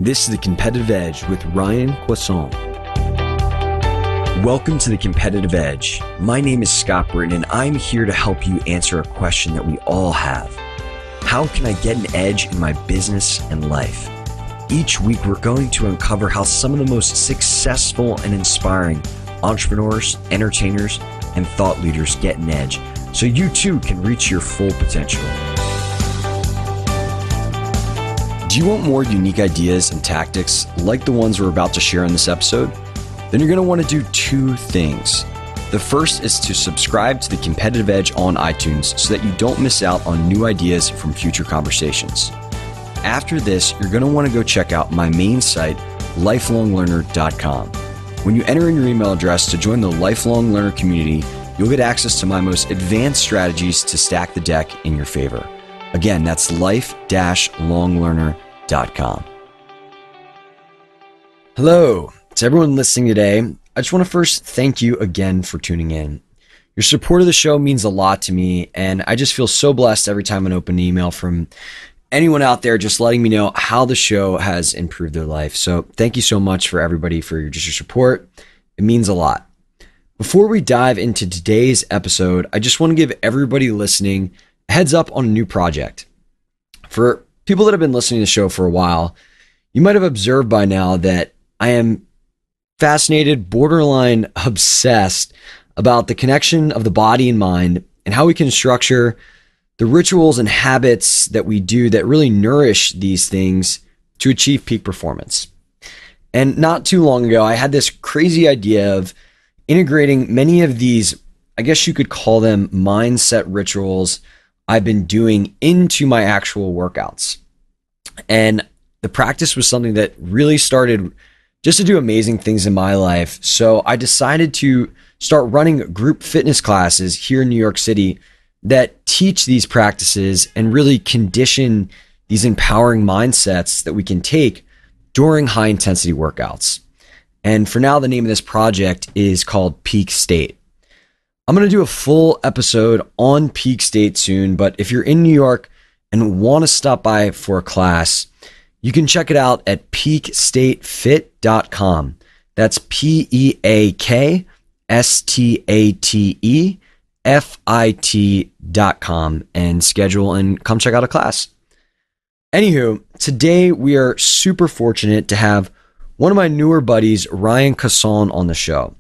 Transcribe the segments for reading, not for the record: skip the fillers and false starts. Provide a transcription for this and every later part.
This is The Competitive Edge with Ryan Coisson. Welcome to The Competitive Edge. My name is Scott Britton, and I'm here to help you answer a question that we all have. How can I get an edge in my business and life? Each week, we're going to uncover how some of the most successful and inspiring entrepreneurs, entertainers, and thought leaders get an edge, so you too can reach your full potential. Do you want more unique ideas and tactics like the ones we're about to share in this episode? Then you're going to want to do two things. The first is to subscribe to The Competitive Edge on iTunes so that you don't miss out on new ideas from future conversations. After this, you're going to want to go check out my main site, lifelonglearner.com. When you enter in your email address to join the Lifelong Learner community, you'll get access to my most advanced strategies to stack the deck in your favor. Again, that's life-longlearner.com. Hello to everyone listening today. I just want to first thank you again for tuning in. Your support of the show means a lot to me, and I just feel so blessed every time I open an email from anyone out there just letting me know how the show has improved their life. So thank you so much for everybody for your support. It means a lot. Before we dive into today's episode, I just want to give everybody listening a heads up on a new project. For people that have been listening to the show for a while, you might have observed by now that I am fascinated, borderline obsessed about the connection of the body and mind and how we can structure the rituals and habits that we do that really nourish these things to achieve peak performance. And not too long ago, I had this crazy idea of integrating many of these, I guess you could call them mindset rituals I've been doing into my actual workouts. And the practice was something that really started just to do amazing things in my life. So I decided to start running group fitness classes here in New York City that teach these practices and really condition these empowering mindsets that we can take during high intensity workouts. And for now, the name of this project is called Peak State. I'm going to do a full episode on Peak State soon, but if you're in New York and want to stop by for a class, you can check it out at peakstatefit.com. That's peakstatefit.com and schedule and come check out a class. Anywho, today we are super fortunate to have one of my newer buddies, Ryan Coisson, on the show.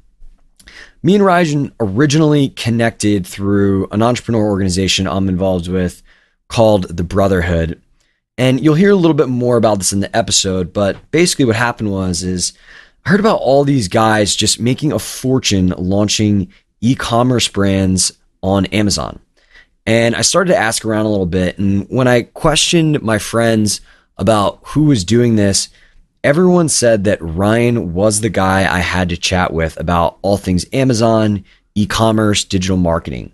Me and Ryan originally connected through an entrepreneur organization I'm involved with called The Brotherhood. And you'll hear a little bit more about this in the episode, but basically what happened is I heard about all these guys just making a fortune launching e-commerce brands on Amazon. And I started to ask around a little bit. And when I questioned my friends about who was doing this, everyone said that Ryan was the guy I had to chat with about all things Amazon, e-commerce, digital marketing.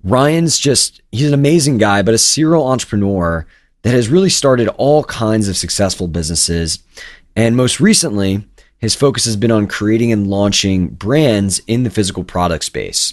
Ryan's he's an amazing guy, but a serial entrepreneur that has really started all kinds of successful businesses. And most recently, his focus has been on creating and launching brands in the physical product space.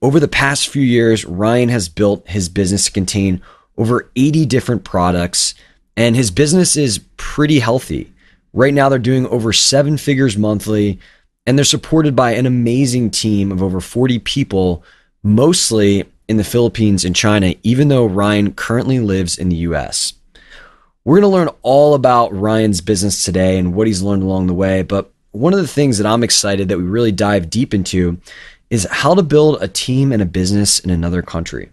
Over the past few years, Ryan has built his business to contain over 80 different products, and his business is pretty healthy. Right now, they're doing over 7 figures monthly, and they're supported by an amazing team of over 40 people, mostly in the Philippines and China, even though Ryan currently lives in the US. We're going to learn all about Ryan's business today and what he's learned along the way. But one of the things that I'm excited that we really dive deep into is how to build a team and a business in another country.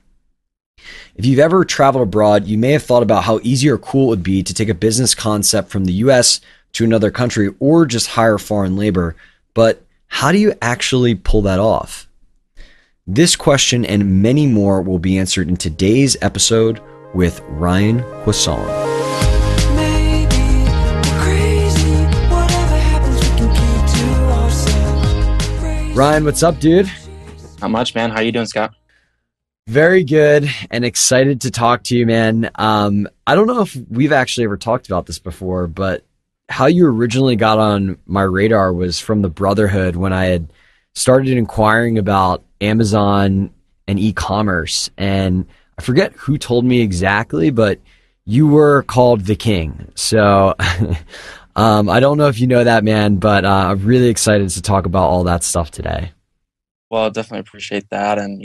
If you've ever traveled abroad, you may have thought about how easy or cool it would be to take a business concept from the US to another country or just hire foreign labor. But how do you actually pull that off? This question and many more will be answered in today's episode with Ryan Coisson. Ryan, what's up, dude? Not much, man. How you doing, Scott? Very good and excited to talk to you, man. I don't know if we've actually ever talked about this before, but how you originally got on my radar was from the Brotherhood when I had started inquiring about Amazon and e-commerce. And I forget who told me exactly, but you were called the king. So I don't know if you know that, man, but I'm really excited to talk about all that stuff today. Well, definitely appreciate that. And,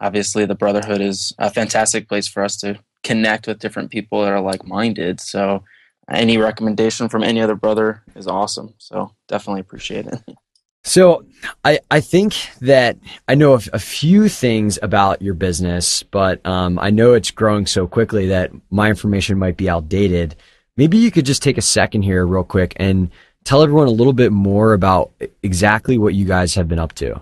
obviously the Brotherhood is a fantastic place for us to connect with different people that are like-minded. So any recommendation from any other brother is awesome. So definitely appreciate it. So I think that I know a few things about your business, but I know it's growing so quickly that my information might be outdated. Maybe you could just take a second here real quick and tell everyone a little bit more about exactly what you guys have been up to.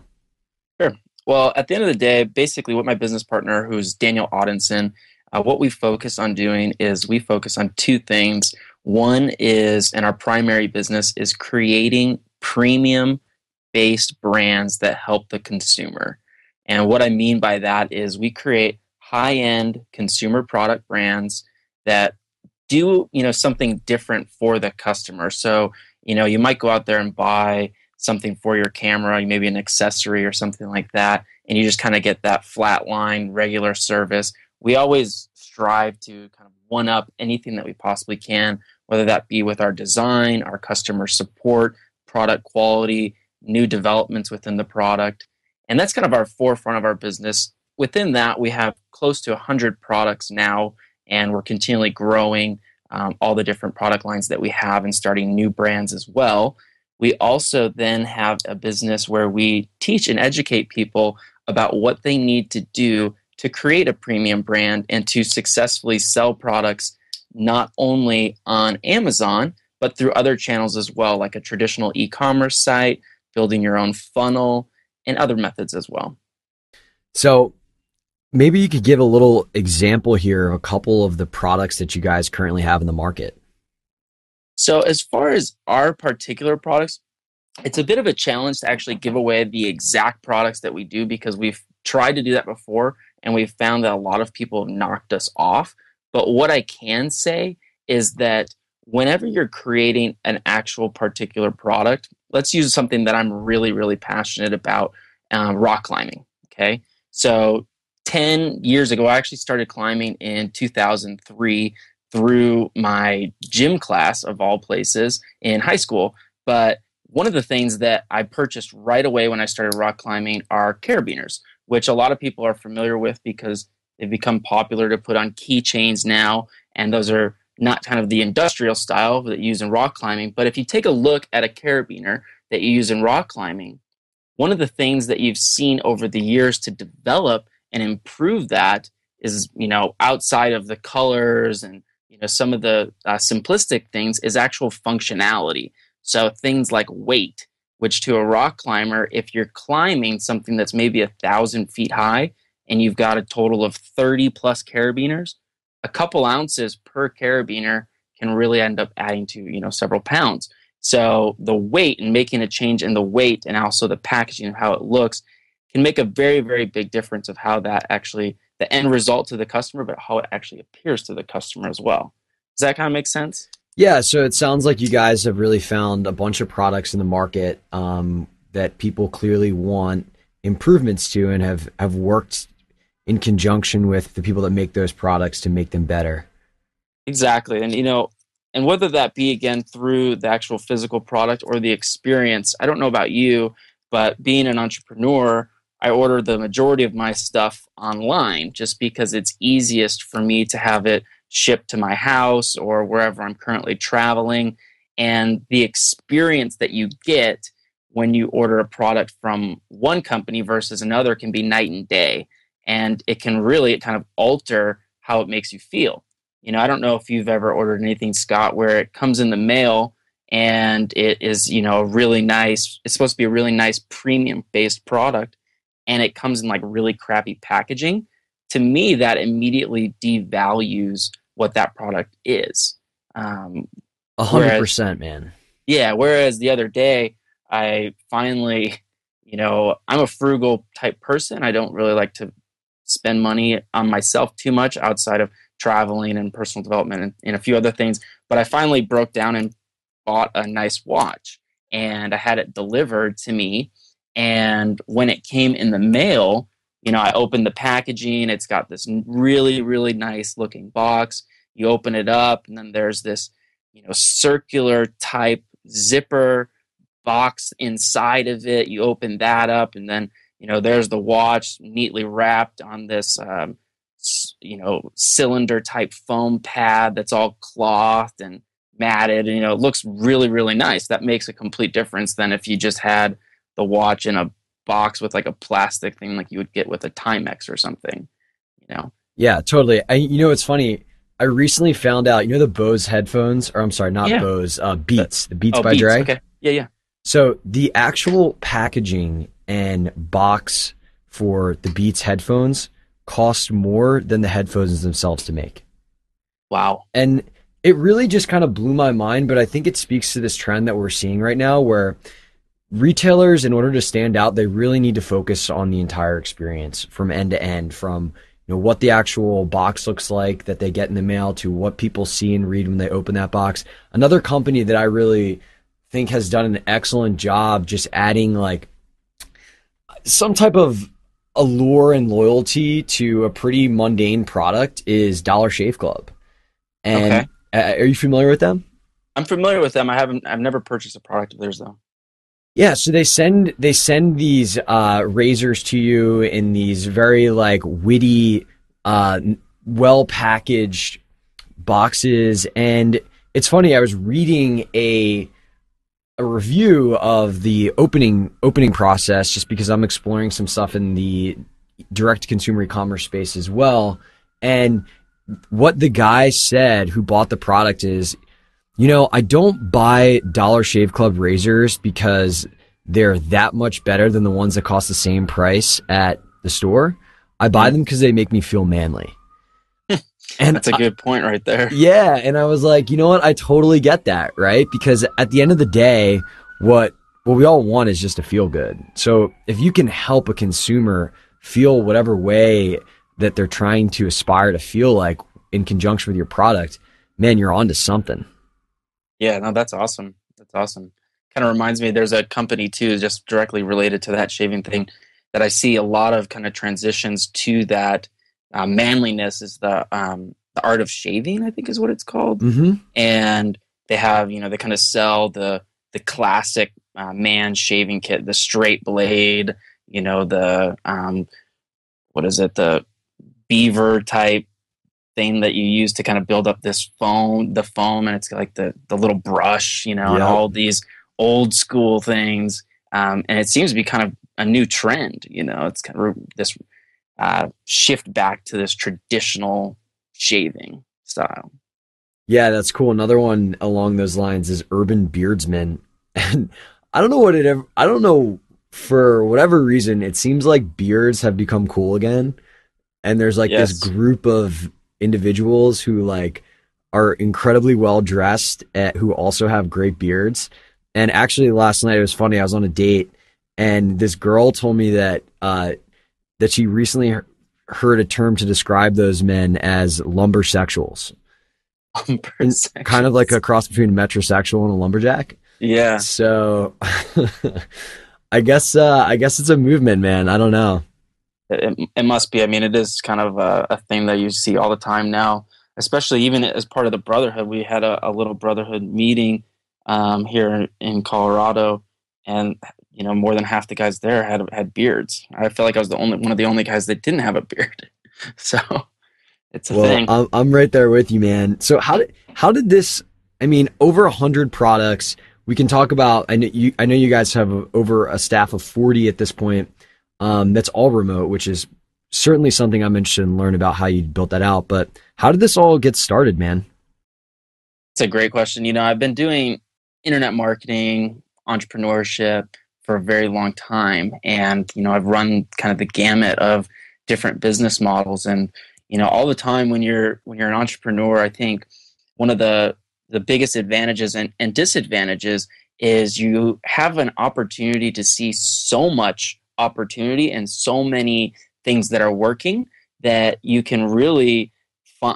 Sure. Well, at the end of the day, basically what my business partner, who's Daniel Audinson, what we focus on doing is we focus on two things. One is, and our primary business is creating premium based brands that help the consumer. And what I mean by that is we create high-end consumer product brands that do, something different for the customer. So, you might go out there and buy something for your camera, maybe an accessory or something like that, and you just kind of get that flat line regular service. We always strive to kind of one up anything that we possibly can, whether that be with our design, our customer support, product quality, new developments within the product. And that's kind of our forefront of our business. Within that, we have close to 100 products now, and we're continually growing all the different product lines that we have and starting new brands as well. We also then have a business where we teach and educate people about what they need to do to create a premium brand and to successfully sell products not only on Amazon, but through other channels as well, like a traditional e-commerce site, building your own funnel, and other methods as well. So maybe you could give a little example here of a couple of the products that you guys currently have in the market. So, as far as our particular products, it's a bit of a challenge to actually give away the exact products that we do because we've tried to do that before and we've found that a lot of people have knocked us off. But what I can say is that whenever you're creating an actual particular product, let's use something that I'm really, really passionate about, rock climbing. Okay. So 10 years ago, I actually started climbing in 2003 through my gym class, of all places, in high school. But one of the things that I purchased right away when I started rock climbing are carabiners, which a lot of people are familiar with because they've become popular to put on keychains now. And those are not kind of the industrial style that you use in rock climbing. But if you take a look at a carabiner that you use in rock climbing, one of the things that you've seen over the years to develop and improve that is, outside of the colors and, some of the simplistic things is actual functionality. So things like weight, which to a rock climber, if you're climbing something that's maybe 1,000 feet high and you've got a total of 30 plus carabiners, a couple ounces per carabiner can really end up adding to, several pounds. So the weight and making a change in the weight and also the packaging of how it looks can make a very, very big difference of how that actually, the end result to the customer, but how it actually appears to the customer as well. Does that kind of make sense? Yeah, so it sounds like you guys have really found a bunch of products in the market that people clearly want improvements to and have worked in conjunction with the people that make those products to make them better. Exactly. And, and whether that be again through the actual physical product or the experience, I don't know about you, but being an entrepreneur, I order the majority of my stuff online just because it's easiest for me to have it shipped to my house or wherever I'm currently traveling. And the experience that you get when you order a product from one company versus another can be night and day. And it can really kind of alter how it makes you feel. I don't know if you've ever ordered anything, Scott, where it comes in the mail and it is, really nice. It's supposed to be a really nice premium based product and it comes in like really crappy packaging. To me, that immediately devalues what that product is. Um, A hundred whereas, percent, man. yeah, whereas the other day, I finally, I'm a frugal type person. I don't really like to spend money on myself too much outside of traveling and personal development and a few other things. But I finally broke down and bought a nice watch and I had it delivered to me. And when it came in the mail, I opened the packaging. It's got this really, really nice looking box. you open it up, and then there's this, circular type zipper box inside of it. You open that up, and then, there's the watch neatly wrapped on this, cylinder type foam pad that's all clothed and matted. And, it looks really, really nice. That makes a complete difference than if you just had the watch in a box with like a plastic thing like you would get with a Timex or something, you know? Yeah, totally. It's funny. I recently found out, the Bose headphones, or I'm sorry, not Yeah. Bose, Beats, the Beats Oh, by Beats. Dre. Okay. Yeah, yeah. So the actual packaging and box for the Beats headphones cost more than the headphones themselves to make. Wow. And it really just kind of blew my mind, but I think it speaks to this trend that we're seeing right now where retailers, in order to stand out, they really need to focus on the entire experience from end to end, from what the actual box looks like that they get in the mail to what people see and read when they open that box. Another company that I really think has done an excellent job just adding like some type of allure and loyalty to a pretty mundane product is Dollar Shave Club. And Okay. are you familiar with them? I'm familiar with them. I've never purchased a product of theirs though. Yeah, so they send these razors to you in these very like witty, uh, well packaged boxes, and it's funny. I was reading a review of the opening process just because I'm exploring some stuff in the direct to consumer e-commerce space as well, and what the guy said who bought the product is, I don't buy Dollar Shave Club razors because they're that much better than the ones that cost the same price at the store. I buy Mhm. them because they make me feel manly. And That's a good point right there. yeah, and I was like, you know what? I totally get that, right? Because at the end of the day, what we all want is just to feel good. So if you can help a consumer feel whatever way that they're trying to aspire to feel like in conjunction with your product, man, you're onto something. Yeah, no, that's awesome. That's awesome. Kind of reminds me, there's a company too, just directly related to that shaving thing, that I see a lot of kind of transitions to that. Manliness is the art of shaving, I think is what it's called. Mm-hmm. And they have, they kind of sell the classic man shaving kit, the straight blade, the what is it, the beaver type thing that you use to kind of build up the foam, and it's like the little brush, and Yep. all these old school things. And it seems to be kind of a new trend. It's kind of this shift back to this traditional shaving style. Yeah, that's cool. Another one along those lines is Urban Beardsman. And I don't know what it ever, I don't know, for whatever reason, it seems like beards have become cool again. And there's like this Yes. group of individuals who like are incredibly well dressed who also have great beards. And actually last night it was funny. I was on a date and this girl told me that she recently heard a term to describe those men as lumbersexuals. And kind of like a cross between a metrosexual and a lumberjack. Yeah. So I guess it's a movement, man. I don't know. It must be. I mean, it is kind of a thing that you see all the time now, especially even as part of the brotherhood. We had a little brotherhood meeting here in Colorado, and more than half the guys there had beards. I feel like I was the only one of the only guys that didn't have a beard, so it's a Well, thing. I'm right there with you, man. So how did this? I mean, over 100 products. We can talk about. I know you guys have over a staff of 40 at this point. That's all remote, which is certainly something I'm interested in learn about how you built that out. But how did this all get started, man? It's a great question. I've been doing internet marketing, entrepreneurship for a very long time. And, I've run kind of the gamut of different business models. And, all the time when you're an entrepreneur, I think one of the biggest advantages and disadvantages is you have an opportunity to see so much opportunity and so many things that are working that you can really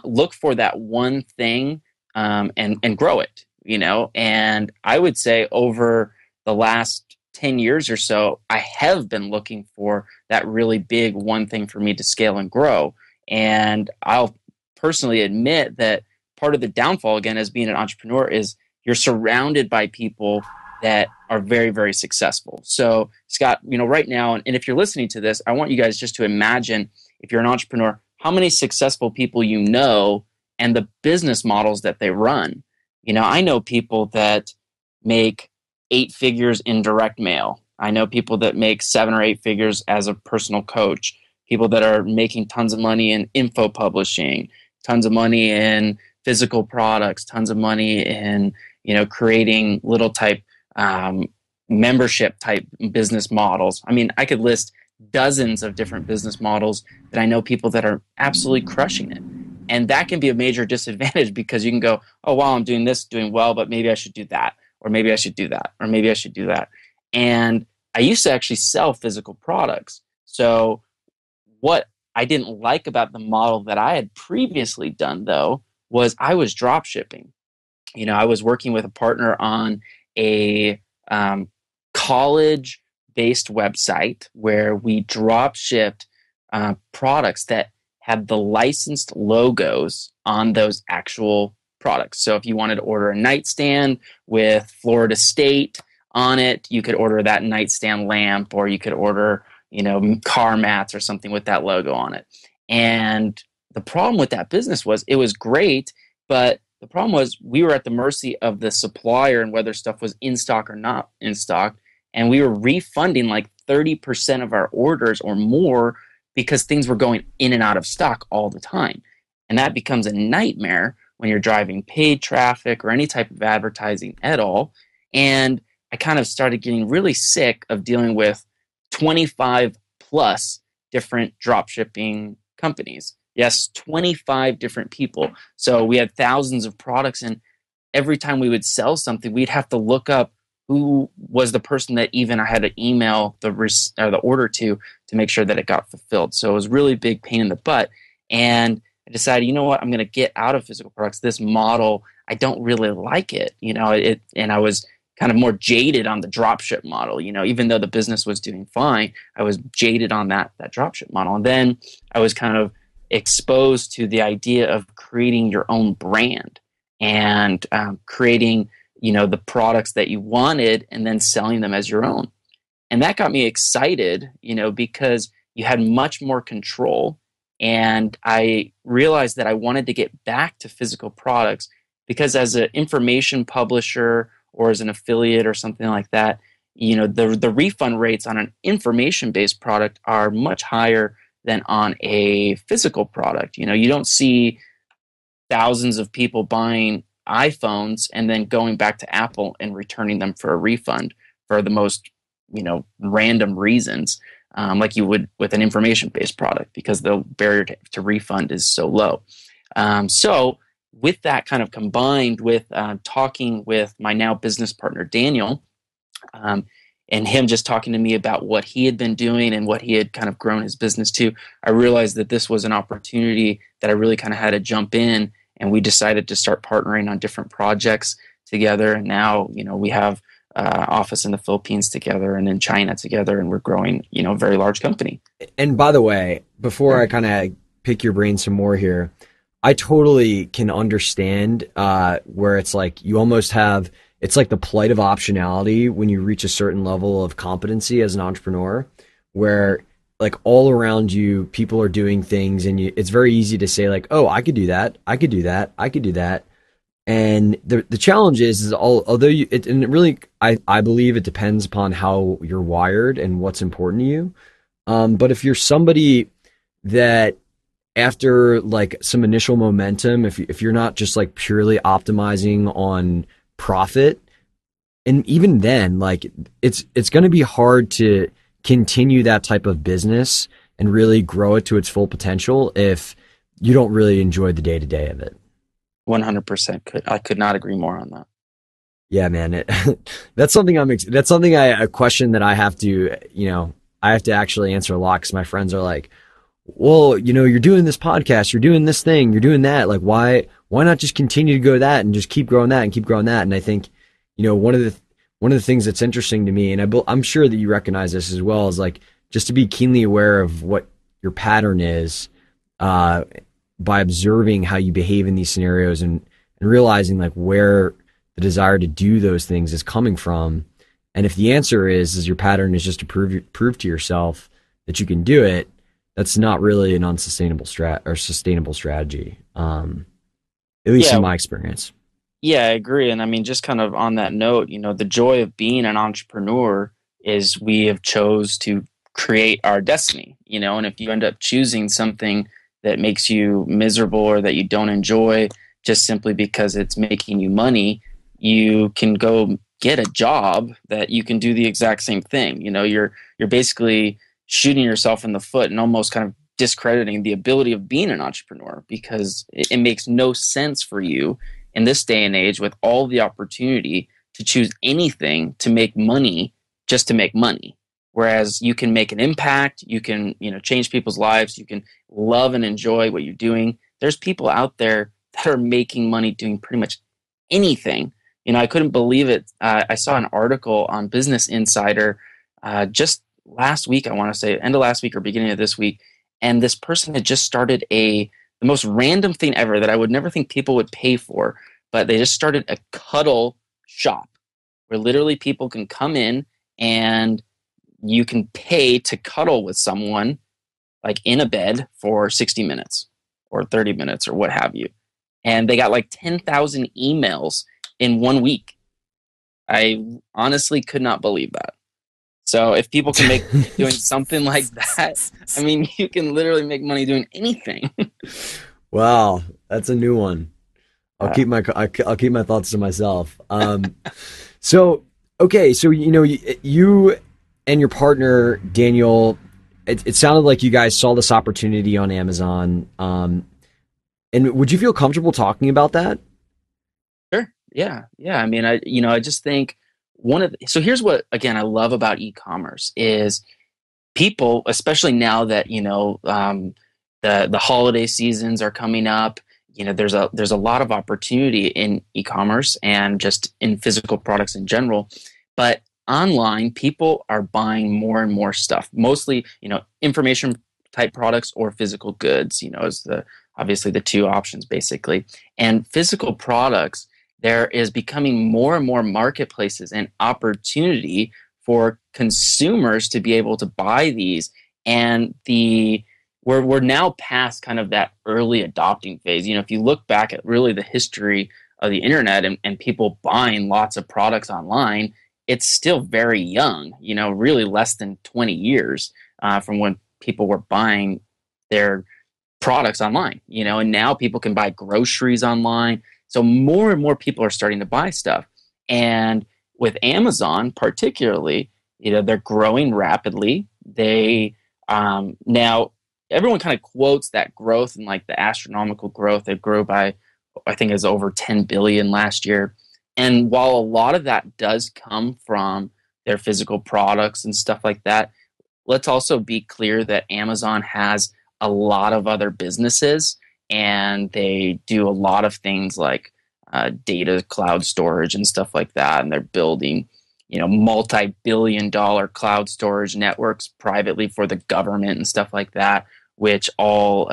look for that one thing, and grow it. And I would say over the last 10 years or so, I have been looking for that really big one thing for me to scale and grow. And I'll personally admit that part of the downfall, again, as being an entrepreneur, is you're surrounded by people that are very, very successful. So, Scott, right now, and if you're listening to this, I want you guys just to imagine, if you're an entrepreneur, how many successful people you know and the business models that they run. I know people that make 8 figures in direct mail. I know people that make 7 or 8 figures as a personal coach, people that are making tons of money in info publishing, tons of money in physical products, tons of money in, creating little type membership type business models. I mean, I could list dozens of different business models that I know people that are absolutely crushing it. And that can be a major disadvantage because you can go, oh, wow, I'm doing this, doing well, but maybe I should do that, or maybe I should do that, or maybe I should do that. And I used to actually sell physical products. So what I didn't like about the model that I had previously done, though, was I was drop shipping. I was working with a partner on a college-based website where we drop shipped products that had the licensed logos on those actual products. So if you wanted to order a nightstand with Florida State on it, you could order that nightstand lamp, or you could order, car mats or something with that logo on it. And the problem with that business was it was great, but the problem was we were at the mercy of the supplier and whether stuff was in stock or not in stock. And we were refunding like 30% of our orders or more because things were going in and out of stock all the time. And that becomes a nightmare when you're driving paid traffic or any type of advertising at all. And I kind of started getting really sick of dealing with 25 plus different drop shipping companies. Yes, 25 different people. So we had thousands of products, and every time we would sell something, we'd have to look up who was the person that even I had to email the order to make sure that it got fulfilled. So it was really big pain in the butt. And I decided, you know what, I'm going to get out of physical products. This model, I don't really like it. And I was kind of more jaded on the dropship model. Even though the business was doing fine, I was jaded on that dropship model. And then I was kind of exposed to the idea of creating your own brand and creating, the products that you wanted and then selling them as your own. And that got me excited, because you had much more control. And I realized that I wanted to get back to physical products because as an information publisher or as an affiliate or something like that, the refund rates on an information-based product are much higher than on a physical product. You don't see thousands of people buying iPhones and then going back to Apple and returning them for a refund for the most, random reasons, like you would with an information-based product, because the barrier to refund is so low. So with that kind of combined with talking with my now business partner, Daniel, and him just talking to me about what he had been doing and what he had kind of grown his business to, I realized that this was an opportunity that I really kind of had to jump in, and we decided to start partnering on different projects together. And now, we have office in the Philippines together and in China together, and we're growing, a very large company. And by the way, before I kind of pick your brain some more here, I totally can understand where it's like you almost have, it's like the plight of optionality when you reach a certain level of competency as an entrepreneur, where like all around you, people are doing things, and it's very easy to say like, oh, I could do that. I could do that. I could do that. And the challenge is although and it really, I believe it depends upon how you're wired and what's important to you. But if you're somebody that after like some initial momentum, if you're not just like purely optimizing on profit, and even then, like it's going to be hard to continue that type of business and really grow it to its full potential if you don't really enjoy the day to day of it. 100%. I could not agree more on that. Yeah, man. That's something a question that I have to, I have to actually answer a lot, because my friends are like, well, you're doing this podcast, you're doing this thing, you're doing that. Like, why not just continue to go that and just keep growing that and keep growing that? And I think, one of the things that's interesting to me, and I'm sure that you recognize this as well, is like just to be keenly aware of what your pattern is, by observing how you behave in these scenarios, and and realizing like where the desire to do those things is coming from. And if the answer is your pattern is just to prove to yourself that you can do it, that's not really an unsustainable sustainable strategy. At least in Yeah, my experience. yeah, I agree. And I mean, just kind of on that note, the joy of being an entrepreneur is we have chose to create our destiny, and if you end up choosing something that makes you miserable or that you don't enjoy just simply because it's making you money, you can go get a job that you can do the exact same thing. You're basically shooting yourself in the foot and almost kind of discrediting the ability of being an entrepreneur because it makes no sense for you in this day and age with all the opportunity to choose anything to make money just to make money. Whereas you can make an impact, you can, change people's lives, you can love and enjoy what you're doing. There's people out there that are making money doing pretty much anything. I couldn't believe it. I saw an article on Business Insider just last week, I want to say, end of last week or beginning of this week. And this person had just started the most random thing ever that I would never think people would pay for, but they just started a cuddle shop where literally people can come in and you can pay to cuddle with someone like in a bed for 60 minutes or 30 minutes or what have you. And they got like 10,000 emails in 1 week. I honestly could not believe that. So if people can make money doing something like that, I mean, you can literally make money doing anything. Wow, that's a new one. I'll Uh, keep my thoughts to myself. So okay, so you and your partner Daniel, it sounded like you guys saw this opportunity on Amazon. And would you feel comfortable talking about that? Sure. Yeah. Yeah. I mean, I just think so here's what, again, I love about e-commerce is people, especially now that, the holiday seasons are coming up, there's a lot of opportunity in e-commerce and just in physical products in general. But online, people are buying more and more stuff, mostly, information type products or physical goods, is obviously the two options basically. And physical products, there is becoming more and more marketplaces and opportunity for consumers to be able to buy these. And we're now past kind of that early adopting phase. If you look back at really the history of the internet and people buying lots of products online, it's still very young, really less than 20 years from when people were buying their products online, and now people can buy groceries online. So more and more people are starting to buy stuff. And with Amazon, particularly, they're growing rapidly. They now everyone kind of quotes that growth and like the astronomical growth. They grew by, I think, is over 10 billion last year. And while a lot of that does come from their physical products and stuff like that, let's also be clear that Amazon has a lot of other businesses and they do a lot of things like data cloud storage and stuff like that. And they're building, multi-billion-dollar cloud storage networks privately for the government and stuff like that, which all,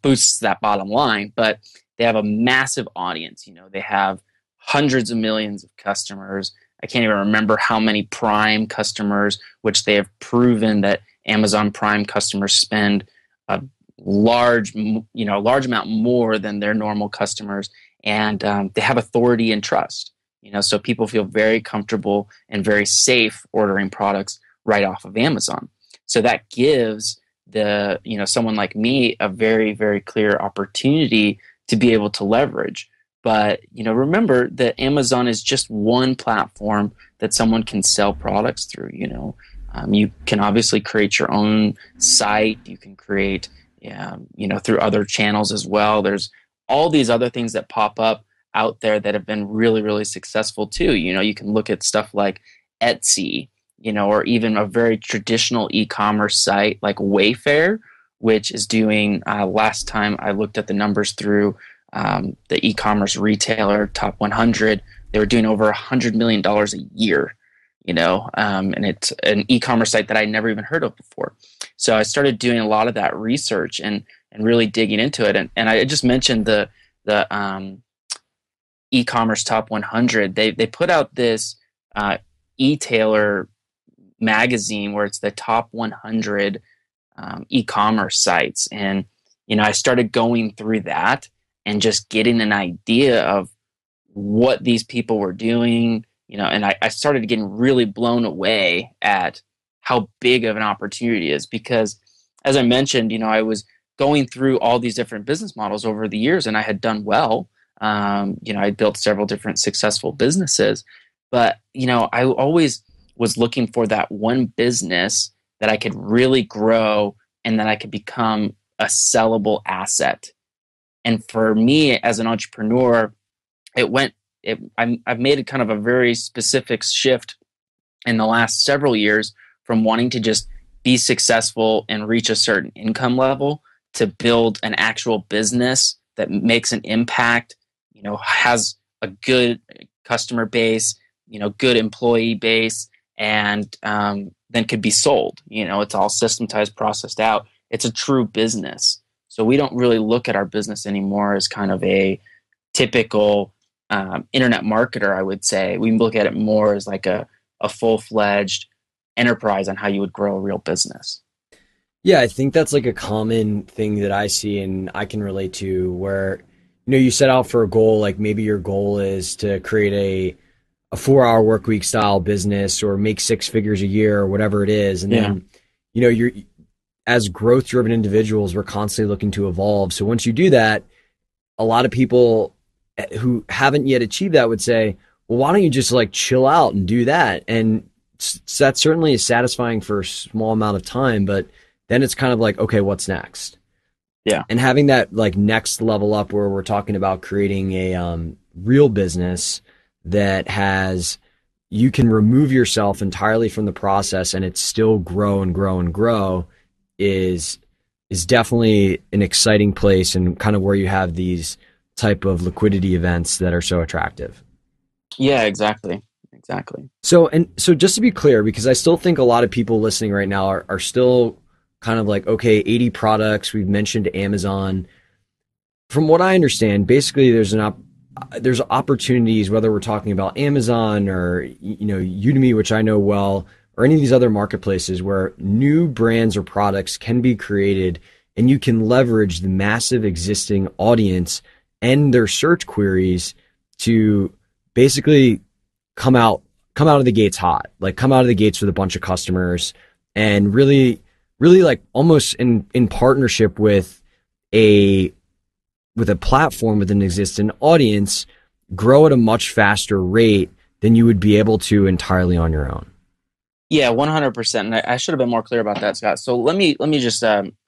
boosts that bottom line. But they have a massive audience. They have hundreds of millions of customers. I can't even remember how many Prime customers, which they have proven that Amazon Prime customers spend a large amount more than their normal customers, and they have authority and trust. So people feel very comfortable and very safe ordering products right off of Amazon. So that gives someone like me a very, very clear opportunity to be able to leverage. But remember that Amazon is just one platform that someone can sell products through. You can obviously create your own site. You can create, through other channels as well. There's all these other things that pop up out there that have been really, really successful too. You can look at stuff like Etsy, or even a very traditional e-commerce site like Wayfair, which is doing. Last time I looked at the numbers through the e-commerce retailer top 100, they were doing over $100 million a year, and it's an e-commerce site that I never even heard of before. So I started doing a lot of that research and really digging into it. And I just mentioned the e-commerce top 100. They put out this e-tailer magazine where it's the top 100 e-commerce sites, and I started going through that and just getting an idea of what these people were doing, and I started getting really blown away at how big of an opportunity it is, because as I mentioned, I was going through all these different business models over the years, and I had done well. I built several different successful businesses, but I always was looking for that one business that I could really grow and that I could become a sellable asset. And for me as an entrepreneur, I've made it kind of a very specific shift in the last several years from wanting to just be successful and reach a certain income level to build an actual business that makes an impact, has a good customer base, good employee base, and then could be sold. It's all systematized, processed out. It's a true business. So we don't really look at our business anymore as kind of a typical internet marketer, I would say. We look at it more as like a full-fledged enterprise on how you would grow a real business. Yeah, I think that's like a common thing that I see and I can relate to, where you set out for a goal, like maybe your goal is to create a 4-hour work week style business or make 6 figures a year or whatever it is. And then, you're, as growth driven individuals, we're constantly looking to evolve. So once you do that, a lot of people who haven't yet achieved that would say, well, why don't you just like chill out and do that? And that certainly is satisfying for a small amount of time, but then it's kind of like, okay, what's next? Yeah. And having that like next level up where we're talking about creating a real business that you can remove yourself entirely from the process and it's still grow and grow and grow is definitely an exciting place, and kind of where you have these type of liquidity events that are so attractive. Yeah, exactly. So just to be clear, because I still think a lot of people listening right now are still kind of like, okay, 80 products. We've mentioned Amazon. From what I understand, basically there's opportunities, whether we're talking about Amazon or Udemy, which I know well, or any of these other marketplaces, where new brands or products can be created and you can leverage the massive existing audience and their search queries to basically come out of the gates hot, like come out of the gates with a bunch of customers, and really like almost in partnership with a platform with an existing audience, grow at a much faster rate than you would be able to entirely on your own. Yeah, 100%. And I should have been more clear about that, Scott. So let me just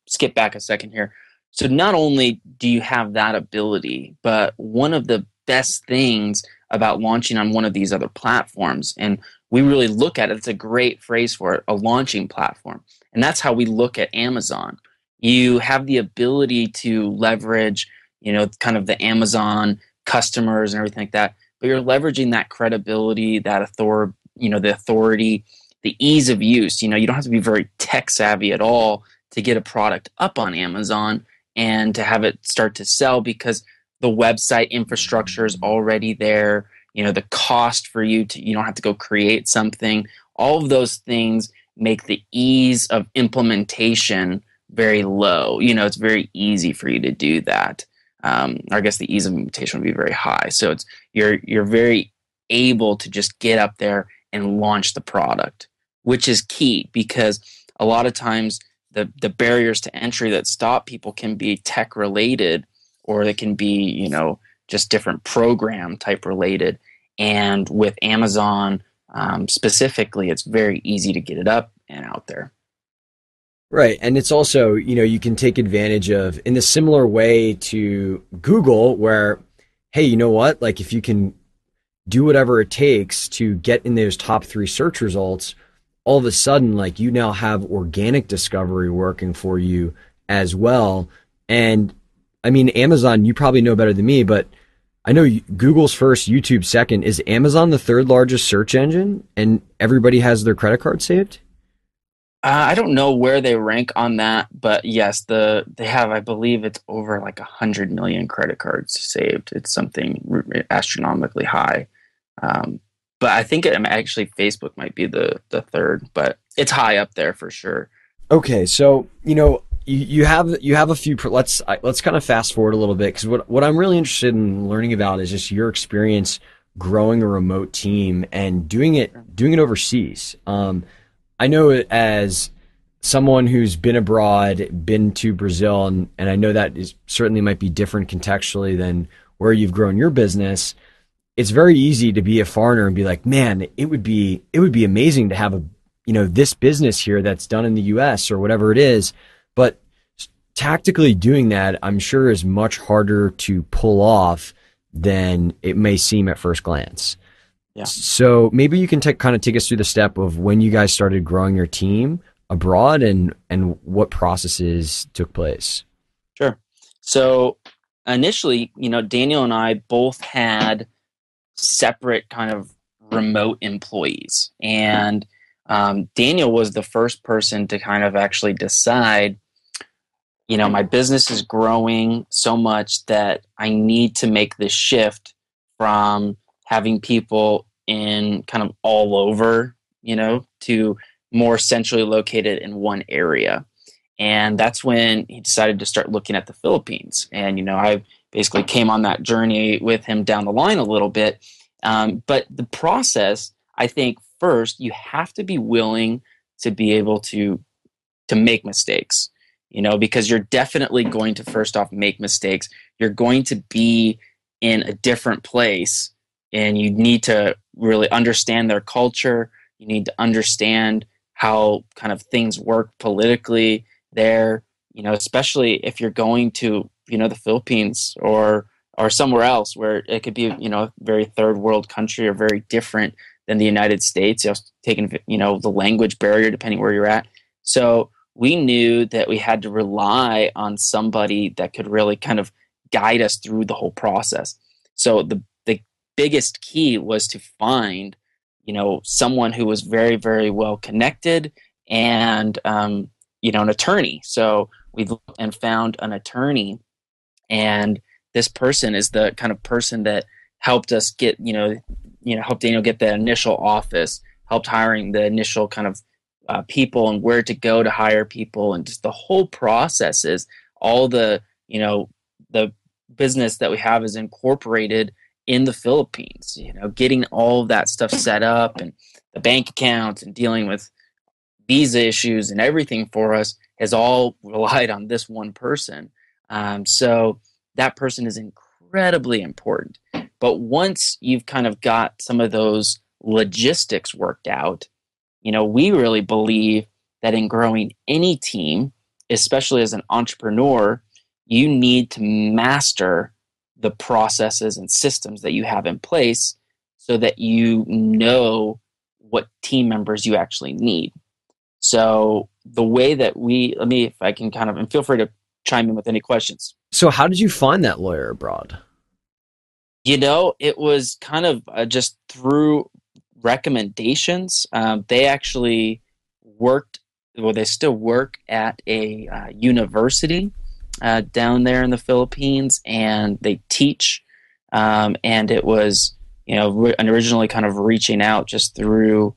skip back a second here. So not only do you have that ability, but one of the best things about launching on one of these other platforms, and we really look at it, it's a great phrase for it, a launching platform. And that's how we look at Amazon. You have the ability to leverage, kind of the Amazon customers and everything like that, but you're leveraging that credibility, that the authority, the ease of use. You don't have to be very tech savvy at all to get a product up on Amazon and to have it start to sell, because the website infrastructure is already there. The cost for you don't have to go create something. All of those things make the ease of implementation very low. It's very easy for you to do that. I guess the ease of implementation would be very high. So you're very able to just get up there and launch the product, which is key, because a lot of times the barriers to entry that stop people can be tech related, or they can be, just different program type related. And with Amazon specifically, it's very easy to get it up and out there. Right. And it's also, you can take advantage of, in a similar way to Google, where, hey, you know what? Like if you can do whatever it takes to get in those top 3 search results, all of a sudden, like you now have organic discovery working for you as well. And I mean, Amazon, you probably know better than me, but I know Google's first, YouTube second. Is Amazon the 3rd largest search engine and everybody has their credit card saved? I don't know where they rank on that, but yes, they have, I believe it's over like 100 million credit cards saved. It's something astronomically high. Um, but I think actually Facebook might be the third, but it's high up there for sure. Okay, so you have a few. Let's kind of fast forward a little bit because what I'm really interested in learning about is just your experience growing a remote team and doing it overseas. I know it as someone who's been abroad, been to Brazil, and I know that is certainly might be different contextually than where you've grown your business. It's very easy to be a foreigner and be like, man, it would be amazing to have a this business here that's done in the US or whatever it is. But tactically doing that, I'm sure is much harder to pull off than it may seem at first glance. Yeah. So maybe you can kind of take us through the step of when you guys started growing your team abroad and what processes took place. Sure. So initially, Daniel and I both had separate kind of remote employees. And Daniel was the first person to kind of actually decide, my business is growing so much that I need to make this shift from having people in kind of all over, to more centrally located in one area. And that's when he decided to start looking at the Philippines. And, I basically came on that journey with him down the line a little bit. But the process, I think, first, you have to be willing to be able to make mistakes, because you're definitely going to first off make mistakes. You're going to be in a different place and you need to really understand their culture. You need to understand how kind of things work politically there, especially if you're going to, the Philippines or somewhere else where it could be, a very third world country or very different than the United States, taking, the language barrier depending where you're at. So we knew that we had to rely on somebody that could really kind of guide us through the whole process. So the biggest key was to find, someone who was very, very well connected and, an attorney. So we looked and found an attorney, and this person is the kind of person that helped us get, helped Daniel get the initial office, helped hiring the initial kind of people and where to go to hire people, and just the whole process is all the business that we have is incorporated in the Philippines. Getting all of that stuff set up and the bank accounts and dealing with visa issues and everything for us has all relied on this one person. So that person is incredibly important. But once you've kind of got some of those logistics worked out, we really believe that in growing any team, especially as an entrepreneur, you need to master the processes and systems that you have in place so that you know what team members you actually need. So the way that let me, if I can kind of, and feel free to chime in with any questions. So how did you find that lawyer abroad? It was kind of just through recommendations. They actually worked, well, they still work at a university down there in the Philippines, and they teach. And it was, originally kind of reaching out just through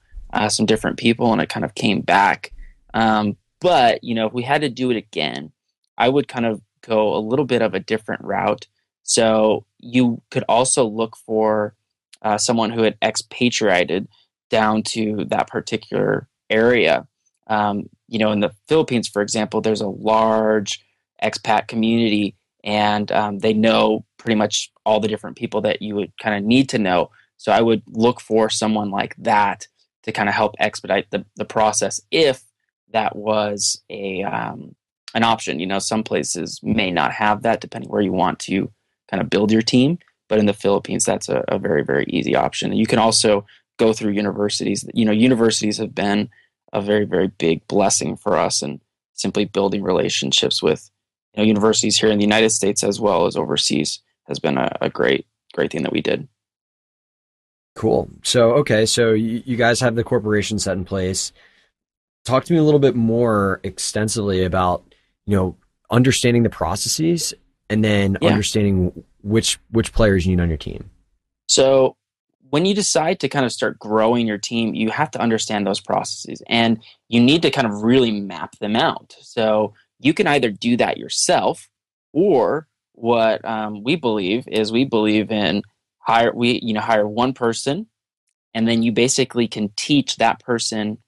some different people, and it kind of came back. But, if we had to do it again, I would kind of go a little bit of a different route. So you could also look for someone who had expatriated down to that particular area. In the Philippines, for example, there's a large expat community, and they know pretty much all the different people that you would kind of need to know. So I would look for someone like that to kind of help expedite the process if that was an option. Some places may not have that depending where you want to kind of build your team. But in the Philippines, that's a very, very easy option. And you can also go through universities. Universities have been a very, very big blessing for us, and simply building relationships with universities here in the United States as well as overseas has been a great, great thing that we did. Cool. So okay, so you guys have the corporation set in place. talk to me a little bit more extensively about, you know, understanding the processes and then Yeah. understanding which players you need on your team. So when you decide to kind of start growing your team, you have to understand those processes and you need to kind of really map them out. So you can either do that yourself, or what we believe in hire one person, and then you basically can teach that person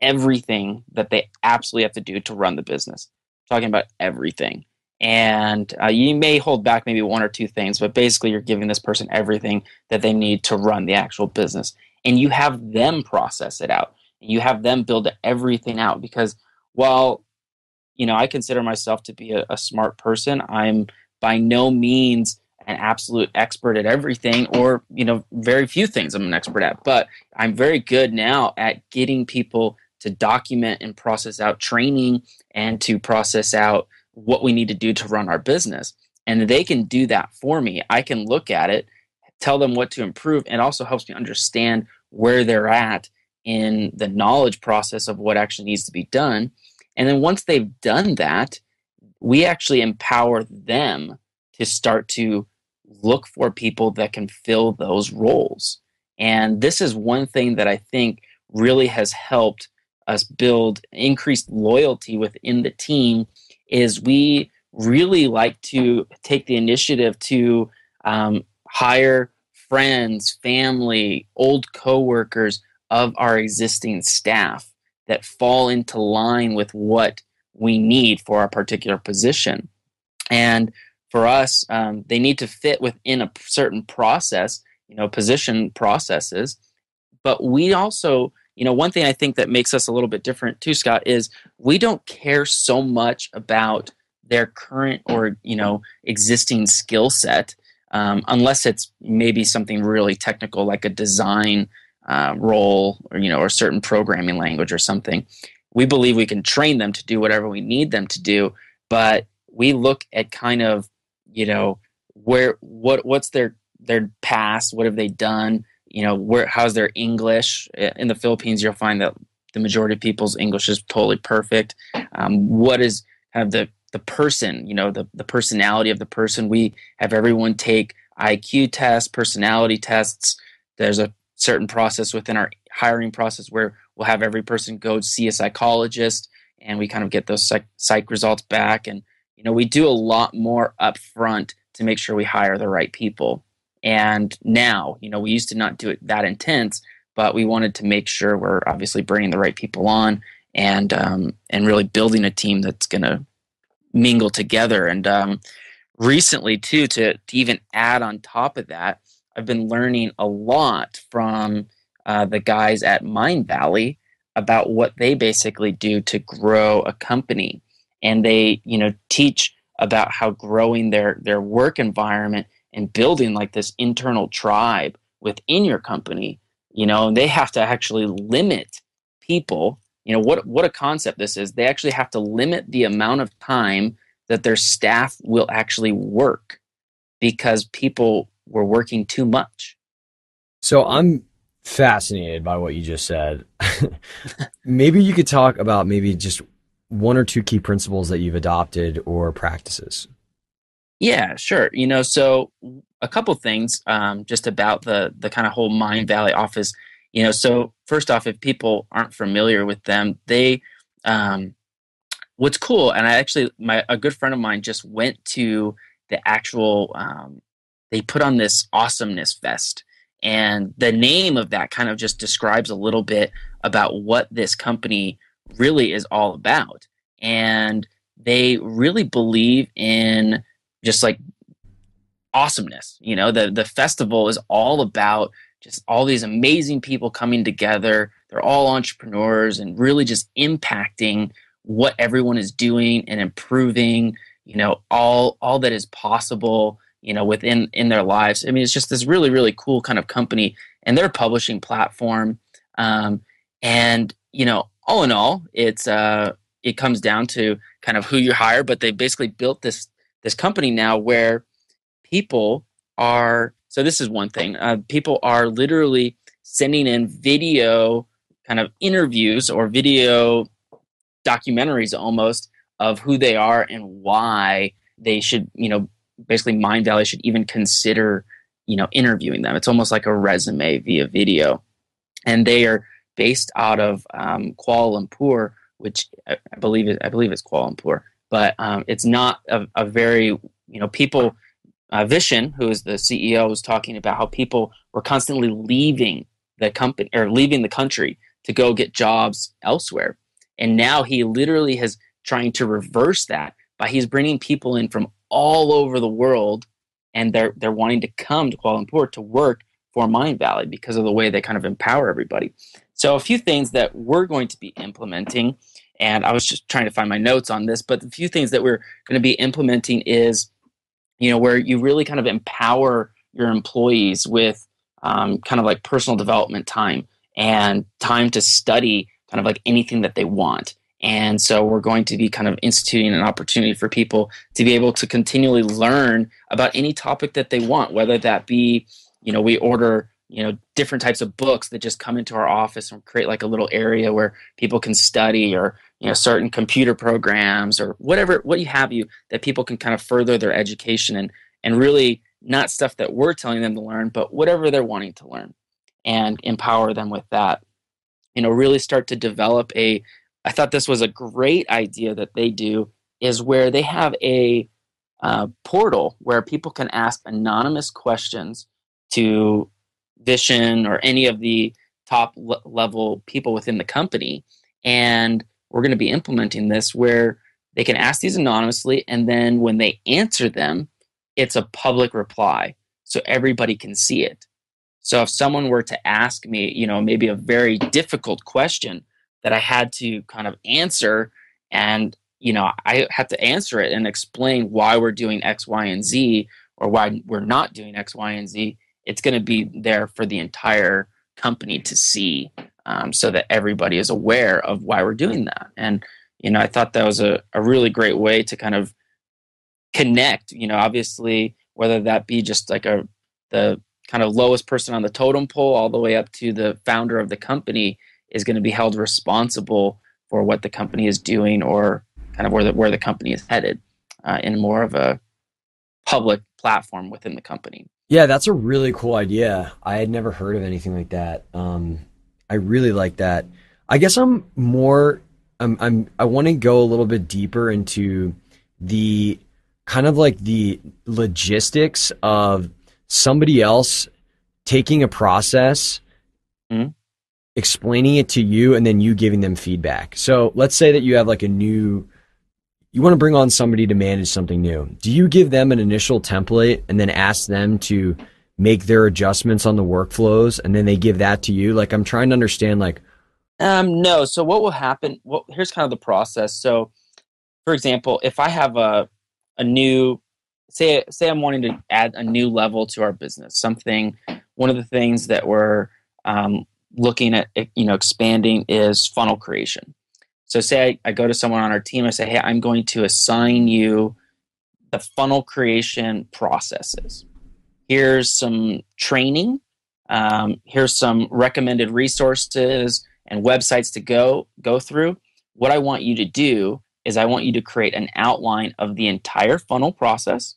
everything that they absolutely have to do to run the business. Talking about everything. And you may hold back maybe one or two things, but basically you're giving this person everything that they need to run the actual business. And you have them process it out. You have them build everything out because while I consider myself to be a smart person. I'm by no means an absolute expert at everything, or very few things I'm an expert at. But I'm very good now at getting people to document and process out training and to process out what we need to do to run our business. And they can do that for me. I can look at it, tell them what to improve, and also helps me understand where they're at in the knowledge process of what actually needs to be done. And then once they've done that, we actually empower them to start to look for people that can fill those roles. And this is one thing that I think really has helped us build increased loyalty within the team is we really like to take the initiative to hire friends, family, old coworkers of our existing staff that fall into line with what we need for our particular position. And for us, they need to fit within a certain process, position processes. But we also, one thing I think that makes us a little bit different too, Scott, is we don't care so much about their current or, existing skill set, unless it's maybe something really technical like a design role or a certain programming language or something. We believe we can train them to do whatever we need them to do, but we look at kind of, what's their past, what have they done, how's their English. In the Philippines, you'll find that the majority of people's English is totally perfect. What is kind of the person, the personality of the person. We have everyone take IQ tests, personality tests. There's a certain process within our hiring process where we'll have every person go see a psychologist, and we kind of get those psych results back. And we do a lot more up front to make sure we hire the right people. And now, we used to not do it that intense, but we wanted to make sure we're obviously bringing the right people on and really building a team that's going to mingle together. And recently, too, to even add on top of that, I've been learning a lot from the guys at Mind Valley about what they basically do to grow a company. And they, teach about how growing their work environment and building like this internal tribe within your company, they have to actually limit people. What a concept this is. They actually have to limit the amount of time that their staff will actually work because people were working too much. So I'm fascinated by what you just said. Maybe you could talk about maybe just one or two key principles that you've adopted or practices. Yeah, sure. So a couple things just about the kind of whole Mind Valley office. So first off, if people aren't familiar with them, they what's cool, and I actually a good friend of mine just went to the actual they put on this awesomeness fest, and the name of that kind of just describes a little bit about what this company really is all about. And they really believe in just like awesomeness. The festival is all about just all these amazing people coming together. They're all entrepreneurs and really just impacting what everyone is doing and improving, all that is possible, within in their lives. I mean, it's just this really, really cool kind of company and their publishing platform. And, all in all, it comes down to kind of who you hire, but they basically built this company now where people so this is one thing, people are literally sending in video kind of interviews or video documentaries almost of who they are and why they should, basically Mind Valley should even consider, interviewing them. It's almost like a resume via video. And they are based out of Kuala Lumpur, which I believe it's Kuala Lumpur, but it's not a very, people, Vishen, who is the CEO, was talking about how people were constantly leaving the company or leaving the country to go get jobs elsewhere. And now he literally has trying to reverse that by he's bringing people in from all over the world, and they're wanting to come to Kuala Lumpur to work for Mind Valley because of the way they kind of empower everybody. So a few things that we're going to be implementing, and I was just trying to find my notes on this, but a few things that we're going to be implementing is, where you really kind of empower your employees with kind of like personal development time and time to study kind of like anything that they want. And so we're going to be kind of instituting an opportunity for people to be able to continually learn about any topic that they want, whether that be, we order, different types of books that just come into our office and create like a little area where people can study, or, certain computer programs or whatever, what you that people can kind of further their education and really not stuff that we're telling them to learn, but whatever they're wanting to learn, and empower them with that. Really start to develop I thought this was a great idea that they do, is where they have a portal where people can ask anonymous questions to Vishen or any of the top level people within the company. And we're going to be implementing this where they can ask these anonymously, and then when they answer them, it's a public reply so everybody can see it. So if someone were to ask me, maybe a very difficult question that I had to kind of answer, and, I have to answer it and explain why we're doing X, Y, and Z, or why we're not doing X, Y, and Z, it's going to be there for the entire company to see, so that everybody is aware of why we're doing that. And, I thought that was a really great way to kind of connect, obviously, whether that be just like the kind of lowest person on the totem pole all the way up to the founder of the company is going to be held responsible for what the company is doing, or kind of where the company is headed, in more of a public platform within the company. Yeah, that's a really cool idea. I had never heard of anything like that. I really like that. I guess I want to go a little bit deeper into the kind of like the logistics of somebody else taking a process, Mhm. explaining it to you, and then you giving them feedback. So let's say that you have like you want to bring on somebody to manage something new. Do you give them an initial template and then ask them to make their adjustments on the workflows, and then they give that to you? Like, I'm trying to understand, like, No. So what will happen? Well, here's kind of the process. So, for example, if I have a new, say I'm wanting to add a new level to our business, one of the things that we're looking at, expanding is funnel creation. So say I go to someone on our team, I say, hey, I'm going to assign you the funnel creation processes. Here's some training. Here's some recommended resources and websites to go through. What I want you to do is I want you to create an outline of the entire funnel process,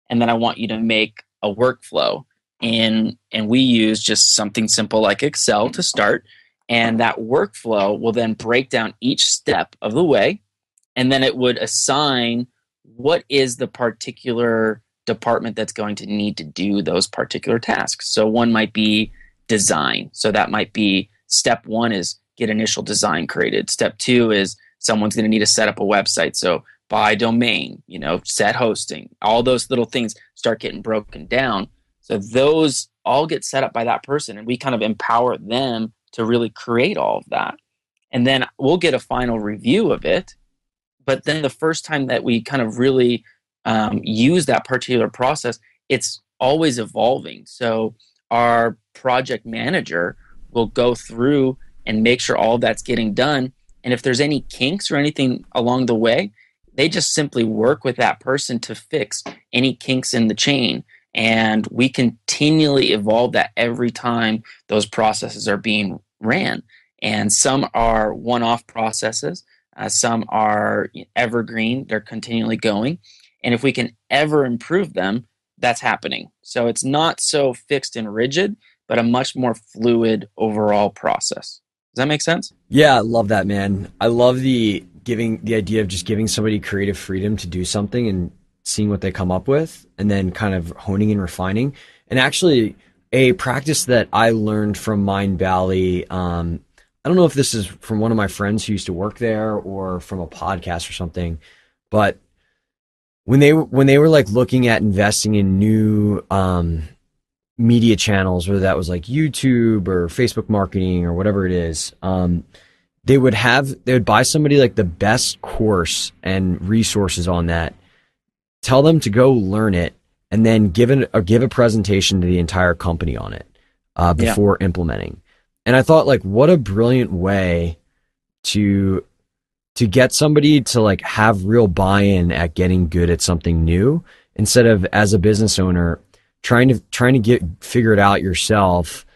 and then I want you to make a workflow and we use just something simple like Excel to start, and that workflow will then break down each step of the way, and then it would assign what is the particular department that's going to need to do those particular tasks. So one might be design. So that might be step one is get initial design created. Step two is someone's going to need to set up a website. So buy domain, set hosting, all those little things start getting broken down. So those all get set up by that person, and we kind of empower them to really create all of that. And then we'll get a final review of it. But then the first time that we kind of really use that particular process, it's always evolving. So our project manager will go through and make sure all that's getting done. And if there's any kinks or anything along the way, they just simply work with that person to fix any kinks in the chain. And we continually evolve that every time those processes are being ran. And some are one-off processes. Some are evergreen. They're continually going. And if we can ever improve them, that's happening. So it's not so fixed and rigid, but a much more fluid overall process. Does that make sense? Yeah, I love that, man. I love the idea of just giving somebody creative freedom to do something and seeing what they come up with and then kind of honing and refining. And actually a practice that I learned from Mind Valley, I don't know if this is from one of my friends who used to work there or from a podcast or something, but when they were like looking at investing in new media channels, whether that was like YouTube or Facebook marketing or whatever it is, they would buy somebody like the best course and resources on that, tell them to go learn it, and then give a presentation to the entire company on it Yeah. before implementing. And I thought, like, what a brilliant way to get somebody to like have real buy-in at getting good at something new, instead of, as a business owner, trying to get figure it out yourself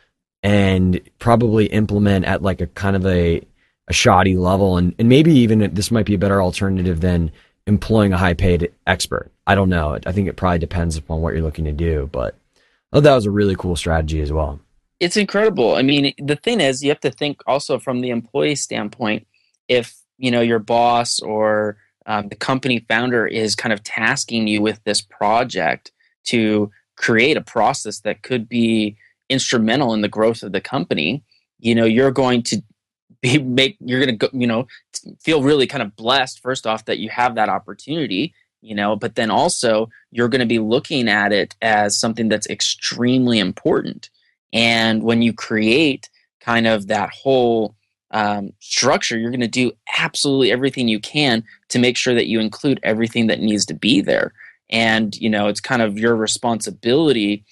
and probably implement at like a kind of a shoddy level, and maybe even this might be a better alternative than employing a high paid expert. I don't know. I think it probably depends upon what you're looking to do, but I thought that was a really cool strategy as well. It's incredible. I mean, the thing is, you have to think also from the employee standpoint. If your boss or the company founder is kind of tasking you with this project to create a process that could be instrumental in the growth of the company, you're going to you're going to go, feel really kind of blessed first off that you have that opportunity, but then also you're going to be looking at it as something that's extremely important. And when you create kind of that whole structure, you're going to do absolutely everything you can to make sure that you include everything that needs to be there. And it's kind of your responsibility,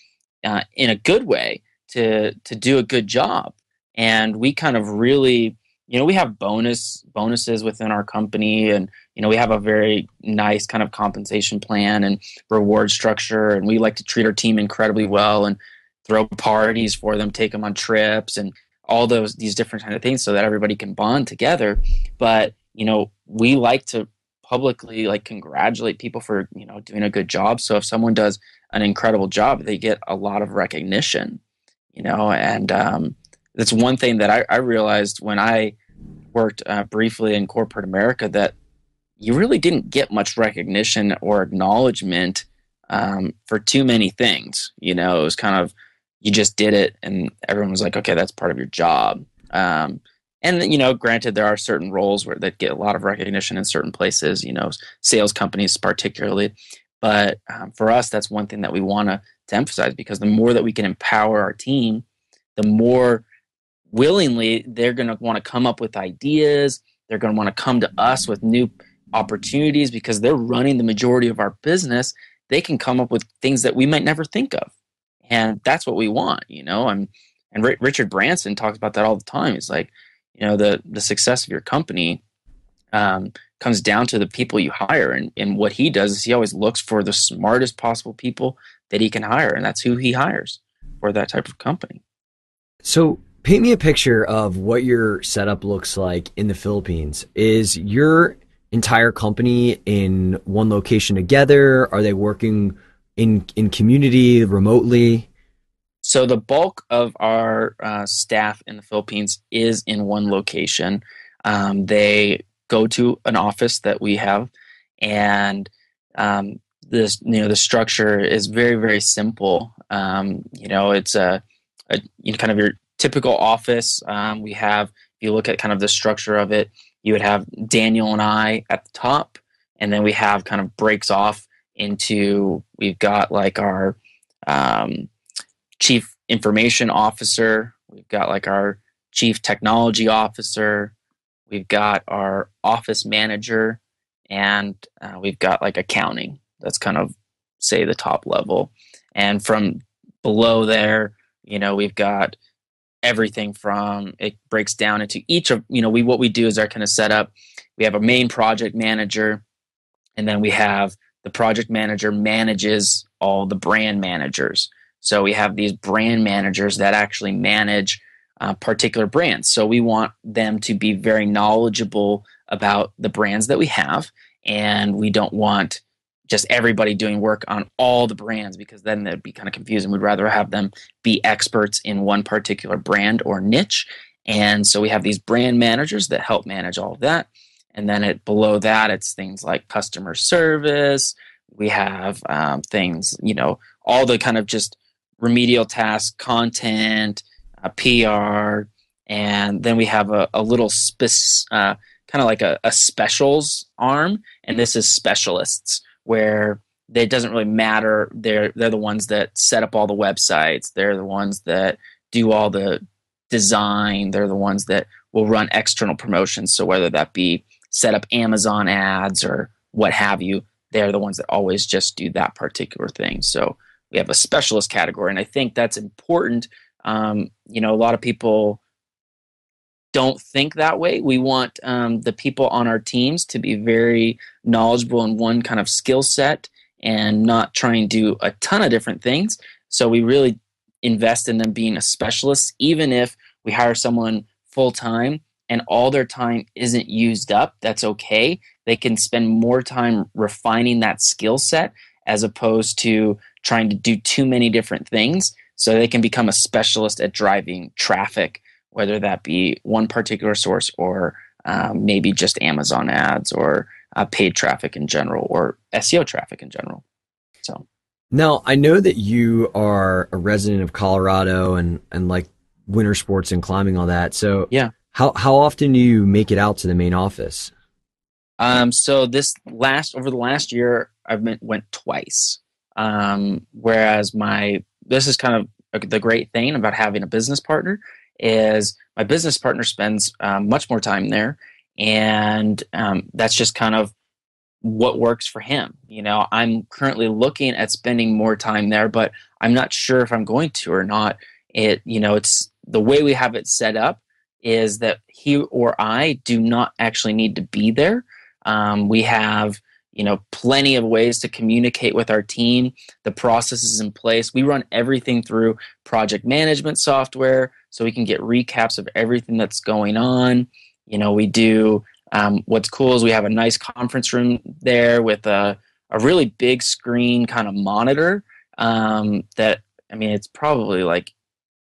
in a good way, to do a good job. And we kind of really, we have bonuses within our company, and we have a very nice kind of compensation plan and reward structure, and we like to treat our team incredibly well and throw parties for them, take them on trips, and all these different kind of things so that everybody can bond together. But we like to publicly like congratulate people for doing a good job. So if someone does an incredible job, they get a lot of recognition. And that's one thing that I realized when I worked briefly in corporate America, that you really didn't get much recognition or acknowledgement for too many things. It was kind of, you just did it and everyone was like, okay, that's part of your job. And granted, there are certain roles where that get a lot of recognition in certain places, sales companies particularly. But for us, that's one thing that we want to emphasize, because the more that we can empower our team, the more willingly they're going to want to come up with ideas. They're going to want to come to us with new opportunities, because they're running the majority of our business. They can come up with things that we might never think of. And that's what we want, and Richard Branson talks about that all the time. It's like, the success of your company comes down to the people you hire. And what he does is he always looks for the smartest possible people that he can hire. And that's who he hires for that type of company. So paint me a picture of what your setup looks like in the Philippines. Is your entire company in one location together? Are they working in community remotely? So the bulk of our staff in the Philippines is in one location. They go to an office that we have, and the structure is very, very simple. It's kind of your typical office. We have, if you look at kind of the structure of it, you would have Daniel and I at the top, and then we have kind of breaks off into, we've got like our chief information officer, we've got like our chief technology officer, we've got our office manager, and we've got like accounting. That's kind of, say, the top level. And from below there, we've got everything from, it breaks down into each of, what we do is our kind of setup. We have a main project manager, and then we have the project manager manages all the brand managers. So we have these brand managers that actually manage particular brands. So we want them to be very knowledgeable about the brands that we have, and we don't want just everybody doing work on all the brands because then that'd be kind of confusing. We'd rather have them be experts in one particular brand or niche. And so we have these brand managers that help manage all of that. And then below that, it's things like customer service. We have things, all the kind of just remedial tasks, content, PR, and then we have a little kind of like a specials arm, and this is specialists where it doesn't really matter. They're the ones that set up all the websites. They're the ones that do all the design. They're the ones that will run external promotions. So whether that be set up Amazon ads or what have you, they're the ones that always just do that particular thing. So we have a specialist category, and I think that's important. A lot of people don't think that way. We want the people on our teams to be very knowledgeable in one kind of skill set and not try and do a ton of different things. So we really invest in them being a specialist, even if we hire someone full time and all their time isn't used up. That's okay. They can spend more time refining that skill set as opposed to trying to do too many different things. So they can become a specialist at driving traffic, whether that be one particular source or maybe just Amazon ads or paid traffic in general or SEO traffic in general. So now I know that you are a resident of Colorado and like winter sports and climbing, all that. So yeah. How often do you make it out to the main office? So over the last year, went twice. Whereas this is kind of the great thing about having a business partner is my business partner spends much more time there, and that's just kind of what works for him. I'm currently looking at spending more time there, but I'm not sure if I'm going to or not. It's the way we have it set up is that he or I do not actually need to be there. We have plenty of ways to communicate with our team. The process is in place. We run everything through project management software so we can get recaps of everything that's going on. We do what's cool is we have a nice conference room there with a really big screen kind of monitor it's probably like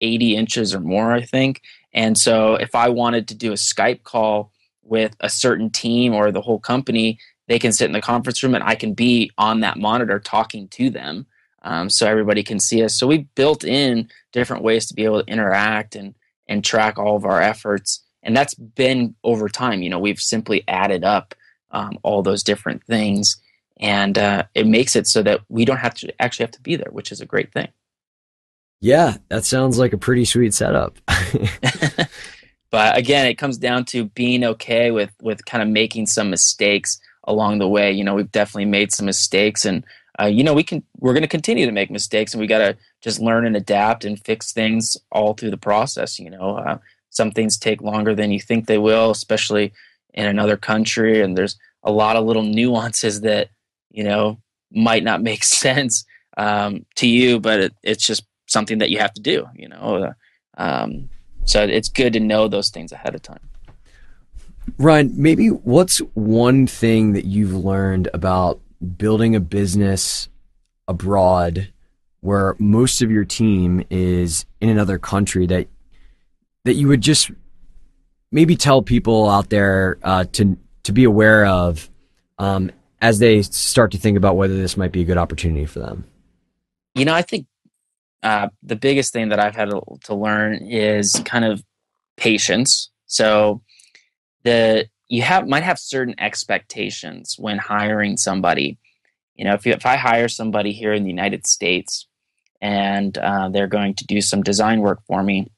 80 inches or more, I think. And so if I wanted to do a Skype call with a certain team or the whole company, they can sit in the conference room and I can be on that monitor talking to them, so everybody can see us. So we built in different ways to be able to interact and track all of our efforts. And that's been over time. We've simply added up all those different things, and it makes it so that we don't have to be there, which is a great thing. Yeah, that sounds like a pretty sweet setup. But again, it comes down to being okay with kind of making some mistakes along the way. We've definitely made some mistakes, and we're going to continue to make mistakes, and we got to just learn and adapt and fix things all through the process. Some things take longer than you think they will, especially in another country, and there's a lot of little nuances that might not make sense to you, but it's just something that you have to do. So it's good to know those things ahead of time. Ryan, maybe what's one thing that you've learned about building a business abroad where most of your team is in another country that you would just maybe tell people out there to be aware of as they start to think about whether this might be a good opportunity for them? I think the biggest thing that I've had to learn is kind of patience. So might have certain expectations when hiring somebody. If I hire somebody here in the United States and they're going to do some design work for me,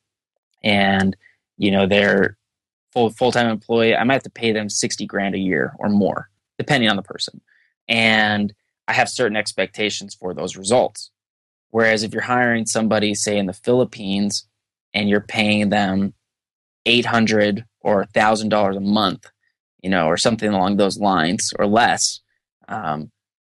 and they're full-time employee, I might have to pay them $60,000 a year or more, depending on the person. And I have certain expectations for those results. Whereas if you're hiring somebody, say in the Philippines, and you're paying them $800 or $1,000 a month, or something along those lines or less,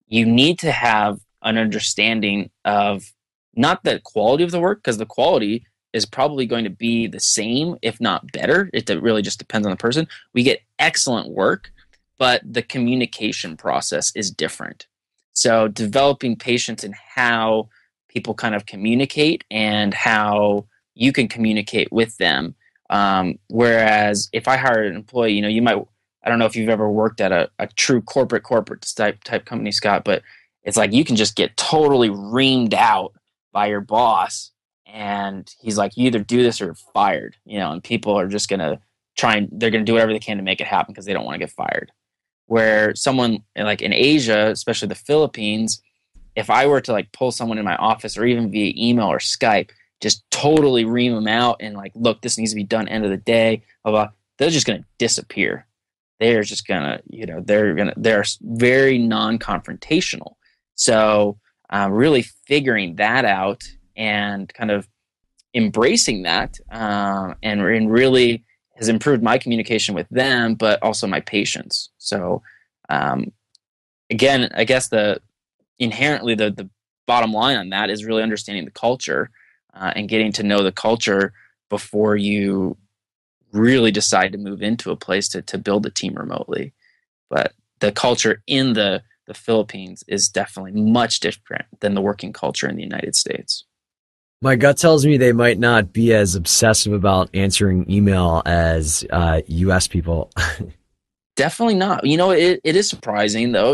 you need to have an understanding of not the quality of the work, because the quality is probably going to be the same, if not better. It really just depends on the person. We get excellent work, but the communication process is different. So developing patience in how people kind of communicate and how you can communicate with them. Whereas if I hired an employee, you might, I don't know if you've ever worked at a true corporate type company, Scott, but it's like you can just get totally reamed out by your boss, and he's like, you either do this or you're fired, and people are just gonna they're gonna do whatever they can to make it happen because they don't want to get fired. Where someone like in Asia, especially the Philippines, if I were to like pull someone in my office or even via email or Skype, just totally ream them out and like, look, this needs to be done end of the day, blah, blah, they're just going to disappear. They're just going to, they're very non-confrontational. So really figuring that out and kind of embracing that and really has improved my communication with them, but also my patience. So again, I guess inherently the bottom line on that is really understanding the culture and getting to know the culture before you really decide to move into a place to build a team remotely. But the culture in the Philippines is definitely much different than the working culture in the United States. My gut tells me they might not be as obsessive about answering email as US people. Definitely not. It is surprising though,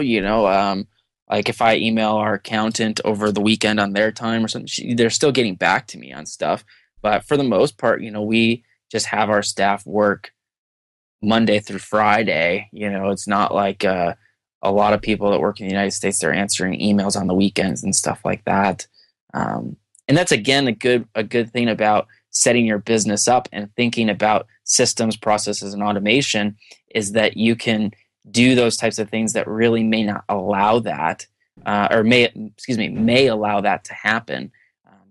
like if I email our accountant over the weekend on their time or something, they're still getting back to me on stuff. But for the most part, we just have our staff work Monday through Friday. It's not like a lot of people that work in the United States, they're answering emails on the weekends and stuff like that. And that's, again, a good thing about setting your business up and thinking about systems, processes, and automation is that you can do those types of things that really may not allow that, may allow that to happen,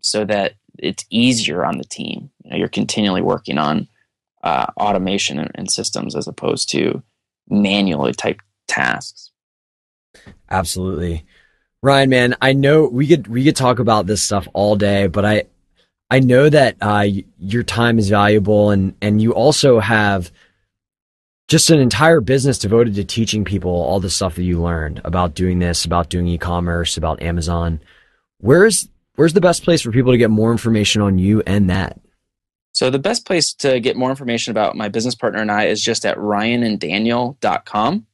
so that it's easier on the team. You're continually working on automation and systems as opposed to manually type tasks. Absolutely. Ryan, man, I know we could talk about this stuff all day, but I know that your time is valuable, and you also have just an entire business devoted to teaching people all the stuff that you learned about doing this, about doing e-commerce, about Amazon. Where's the best place for people to get more information on you and that? So the best place to get more information about my business partner and I is just at ryananddaniel.com.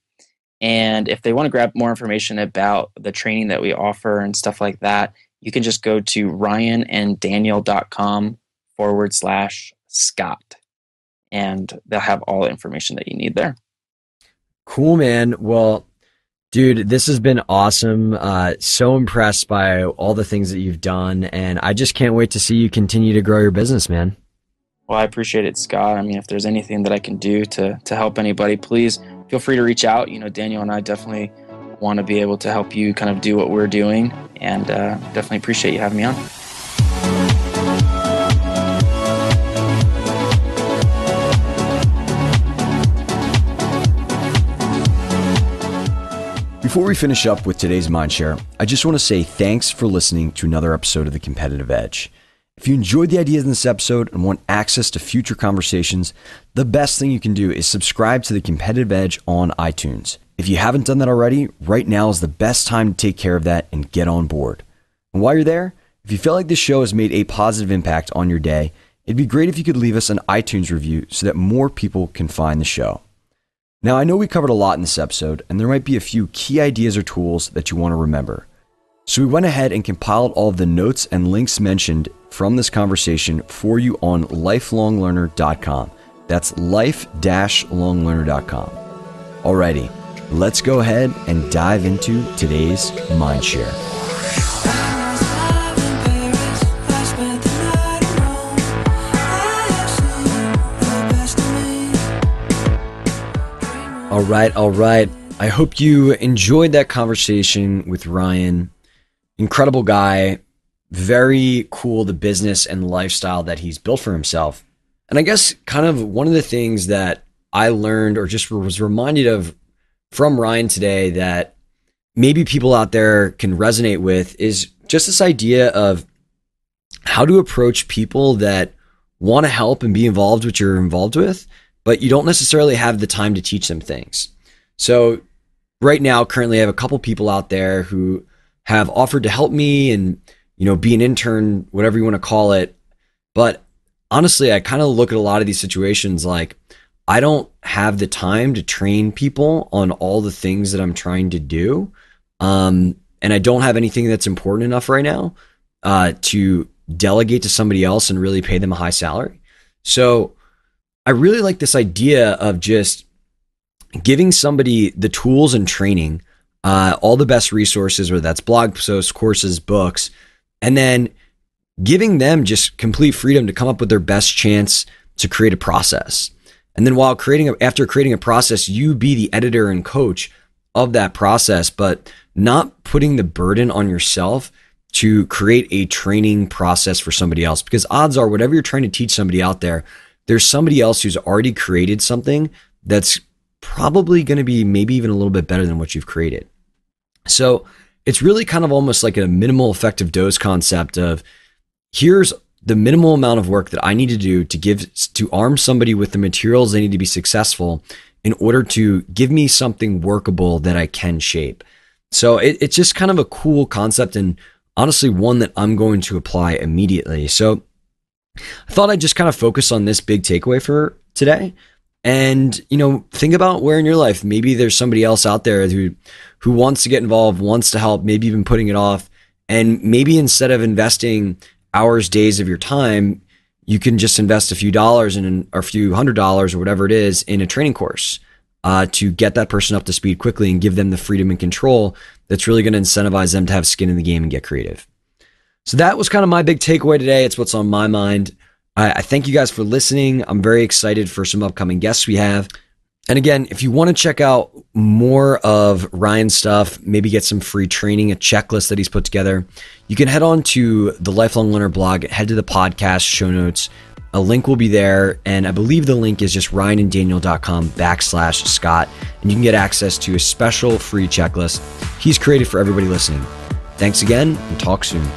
And if they want to grab more information about the training that we offer and stuff like that, you can just go to ryananddaniel.com/Scott. And they'll have all the information that you need there. Cool, man. Well, dude, this has been awesome. So impressed by all the things that you've done. And I just can't wait to see you continue to grow your business, man. Well, I appreciate it, Scott. I mean, if there's anything that I can do to help anybody, please feel free to reach out. Daniel and I definitely want to be able to help you kind of do what we're doing, and definitely appreciate you having me on. Before we finish up with today's Mindshare, I just want to say thanks for listening to another episode of The Competitive Edge. If you enjoyed the ideas in this episode and want access to future conversations, the best thing you can do is subscribe to The Competitive Edge on iTunes. If you haven't done that already, right now is the best time to take care of that and get on board. And while you're there, if you feel like this show has made a positive impact on your day, it'd be great if you could leave us an iTunes review so that more people can find the show. Now, I know we covered a lot in this episode, and there might be a few key ideas or tools that you want to remember. So we went ahead and compiled all of the notes and links mentioned from this conversation for you on lifelonglearner.com. That's life-longlearner.com. Alrighty, let's go ahead and dive into today's Mindshare. All right. I hope you enjoyed that conversation with Ryan. Incredible guy. Very cool, the business and lifestyle that he's built for himself. And I guess kind of one of the things that I learned or just was reminded of from Ryan today that maybe people out there can resonate with is just this idea of how to approach people that want to help and be involved with what you're involved with, but you don't necessarily have the time to teach them things. So right now, currently, I have a couple people out there who have offered to help me and, be an intern, whatever you want to call it. But honestly, I kind of look at a lot of these situations like I don't have the time to train people on all the things that I'm trying to do. And I don't have anything that's important enough right now to delegate to somebody else and really pay them a high salary. So I really like this idea of just giving somebody the tools and training, all the best resources, whether that's blog posts, courses, books, and then giving them just complete freedom to come up with their best chance to create a process. And then after creating a process, you be the editor and coach of that process, but not putting the burden on yourself to create a training process for somebody else. Because odds are, whatever you're trying to teach somebody out there, there's somebody else who's already created something that's probably going to be maybe even a little bit better than what you've created. So it's really kind of almost like a minimal effective dose concept of, here's the minimal amount of work that I need to do to arm somebody with the materials they need to be successful in order to give me something workable that I can shape. So it's just kind of a cool concept, and honestly one that I'm going to apply immediately. So I thought I'd just kind of focus on this big takeaway for today. And, think about where in your life, maybe there's somebody else out there who wants to get involved, wants to help, maybe even putting it off. And maybe instead of investing hours, days of your time, you can just invest a few dollars or a few $100 or whatever it is in a training course to get that person up to speed quickly and give them the freedom and control that's really going to incentivize them to have skin in the game and get creative. So that was kind of my big takeaway today. It's what's on my mind. I thank you guys for listening. I'm very excited for some upcoming guests we have. And again, if you want to check out more of Ryan's stuff, maybe get some free training, a checklist that he's put together, you can head on to the Lifelong Learner blog, head to the podcast show notes. A link will be there. And I believe the link is just ryananddaniel.com/Scott. And you can get access to a special free checklist he's created for everybody listening. Thanks again, and talk soon.